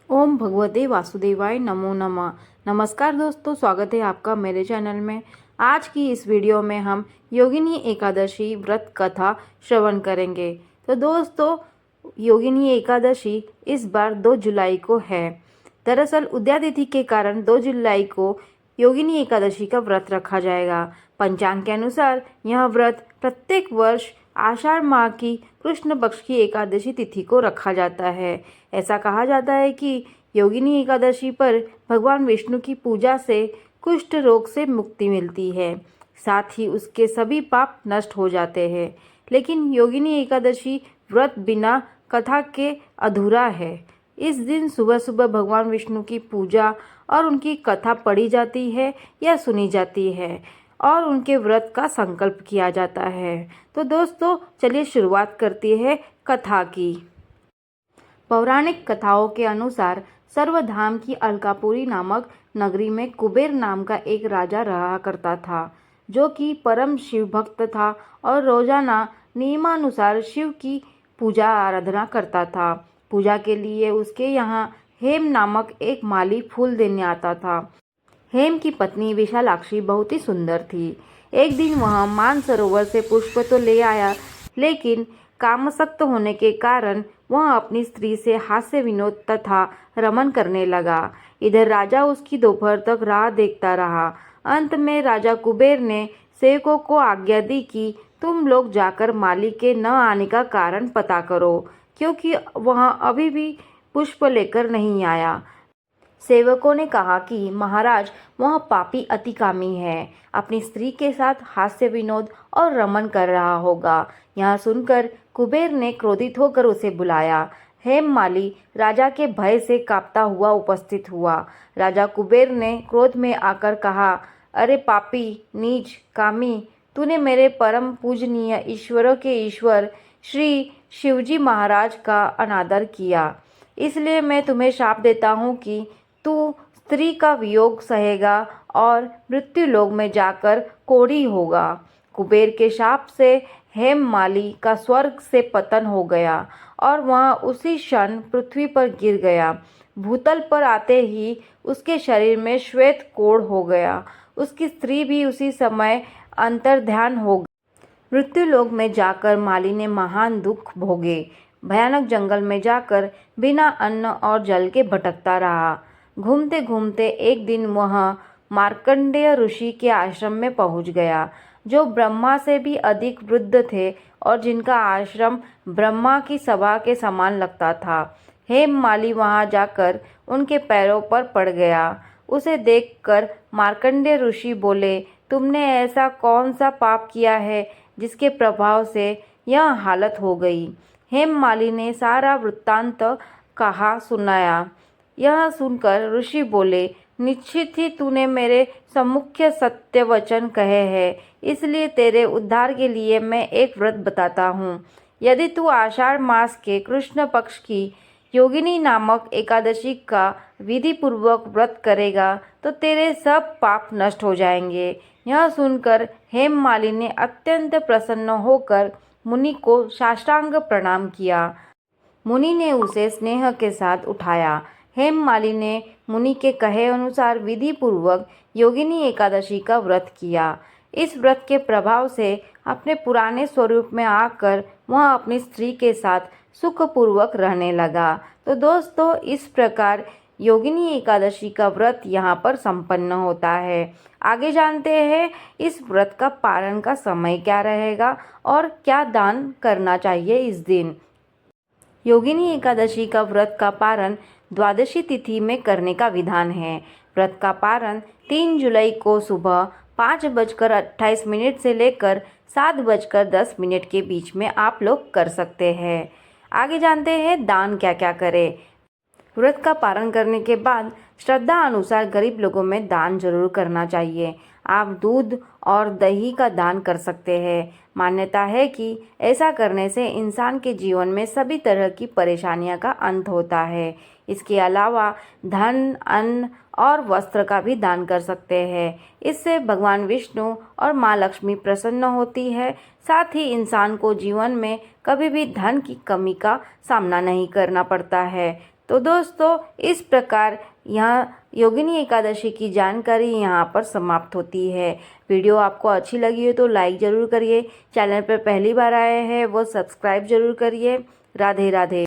ओम भगवते वासुदेवाय नमो नमः। नमस्कार दोस्तों, स्वागत है आपका मेरे चैनल में। आज की इस वीडियो में हम योगिनी एकादशी व्रत कथा श्रवण करेंगे। तो दोस्तों, योगिनी एकादशी इस बार 2 जुलाई को है। दरअसल उदया तिथि के कारण 2 जुलाई को योगिनी एकादशी का व्रत रखा जाएगा। पंचांग के अनुसार यह व्रत प्रत्येक वर्ष आषाढ़ माह की कृष्ण पक्ष की एकादशी तिथि को रखा जाता है। ऐसा कहा जाता है कि योगिनी एकादशी पर भगवान विष्णु की पूजा से कुष्ठ रोग से मुक्ति मिलती है, साथ ही उसके सभी पाप नष्ट हो जाते हैं। लेकिन योगिनी एकादशी व्रत बिना कथा के अधूरा है। इस दिन सुबह सुबह भगवान विष्णु की पूजा और उनकी कथा पढ़ी जाती है या सुनी जाती है और उनके व्रत का संकल्प किया जाता है। तो दोस्तों, चलिए शुरुआत करती है कथा की। पौराणिक कथाओं के अनुसार सर्वधाम की अलकापुरी नामक नगरी में कुबेर नाम का एक राजा रहा करता था, जो कि परम शिव भक्त था और रोजाना नियमानुसार शिव की पूजा आराधना करता था। पूजा के लिए उसके यहाँ हेम नामक एक माली फूल देने आता था। हेम की पत्नी विशालाक्षी बहुत ही सुंदर थी। एक दिन वह मानसरोवर से पुष्प तो ले आया, लेकिन कामसक्त होने के कारण वह अपनी स्त्री से हास्य विनोद तथा रमन करने लगा। इधर राजा उसकी दोपहर तक राह देखता रहा। अंत में राजा कुबेर ने सेवकों को आज्ञा दी कि तुम लोग जाकर माली के न आने का कारण पता करो, क्योंकि वह अभी भी पुष्प लेकर नहीं आया। सेवकों ने कहा कि महाराज, वह पापी अतिकामी है, अपनी स्त्री के साथ हास्य विनोद और रमन कर रहा होगा। यह सुनकर कुबेर ने क्रोधित होकर उसे बुलाया। हेममाली राजा के भय से कांपता हुआ उपस्थित हुआ। राजा कुबेर ने क्रोध में आकर कहा, अरे पापी, नीच, कामी, तूने मेरे परम पूजनीय ईश्वरों के ईश्वर श्री शिवजी महाराज का अनादर किया। इसलिए मैं तुम्हें शाप देता हूँ कि तू स्त्री का वियोग सहेगा और मृत्यु लोक में जाकर कोढ़ी होगा। कुबेर के शाप से हेममाली का स्वर्ग से पतन हो गया और वह उसी क्षण पृथ्वी पर गिर गया। भूतल पर आते ही उसके शरीर में श्वेत कोढ़ हो गया। उसकी स्त्री भी उसी समय अंतर्ध्यान हो गई। मृत्युलोक में जाकर माली ने महान दुख भोगे। भयानक जंगल में जाकर बिना अन्न और जल के भटकता रहा। घूमते घूमते एक दिन वह मार्कंडेय ऋषि के आश्रम में पहुंच गया, जो ब्रह्मा से भी अधिक वृद्ध थे और जिनका आश्रम ब्रह्मा की सभा के समान लगता था। हेममाली वहां जाकर उनके पैरों पर पड़ गया। उसे देखकर मार्कंडेय ऋषि बोले, तुमने ऐसा कौन सा पाप किया है जिसके प्रभाव से यह हालत हो गई। हेममाली ने सारा वृत्तांत कहा सुनाया। यह सुनकर ऋषि बोले, निश्चित ही तूने मेरे सम्मुख्य सत्य वचन कहे हैं, इसलिए तेरे उद्धार के लिए मैं एक व्रत बताता हूँ। यदि तू आषाढ़ मास के कृष्ण पक्ष की योगिनी नामक एकादशी का विधि पूर्वक व्रत करेगा तो तेरे सब पाप नष्ट हो जाएंगे। यह सुनकर हेममाली ने अत्यंत प्रसन्न होकर मुनि को साष्टांग प्रणाम किया। मुनि ने उसे स्नेह के साथ उठाया। हेममाली ने मुनि के कहे अनुसार विधि पूर्वक योगिनी एकादशी का व्रत किया। इस व्रत के प्रभाव से अपने पुराने स्वरूप में आकर वह अपनी स्त्री के साथ सुखपूर्वक रहने लगा। तो दोस्तों, इस प्रकार योगिनी एकादशी का व्रत यहाँ पर संपन्न होता है। आगे जानते हैं इस व्रत का पारण का समय क्या रहेगा और क्या दान करना चाहिए इस दिन। योगिनी एकादशी का व्रत का पारण द्वादशी तिथि में करने का विधान है। व्रत का पारण 3 जुलाई को सुबह 5:28 से लेकर 7:10 के बीच में आप लोग कर सकते हैं। आगे जानते हैं दान क्या क्या करें। व्रत का पारण करने के बाद श्रद्धा अनुसार गरीब लोगों में दान जरूर करना चाहिए। आप दूध और दही का दान कर सकते हैं। मान्यता है कि ऐसा करने से इंसान के जीवन में सभी तरह की परेशानियों का अंत होता है। इसके अलावा धन, अन्न और वस्त्र का भी दान कर सकते हैं। इससे भगवान विष्णु और माँ लक्ष्मी प्रसन्न होती है। साथ ही इंसान को जीवन में कभी भी धन की कमी का सामना नहीं करना पड़ता है। तो दोस्तों इस प्रकार यहाँ योगिनी एकादशी की जानकारी यहाँ पर समाप्त होती है। वीडियो आपको अच्छी लगी हो तो लाइक ज़रूर करिए, चैनल पर पहली बार आए हैं वो सब्सक्राइब ज़रूर करिए। राधे राधे।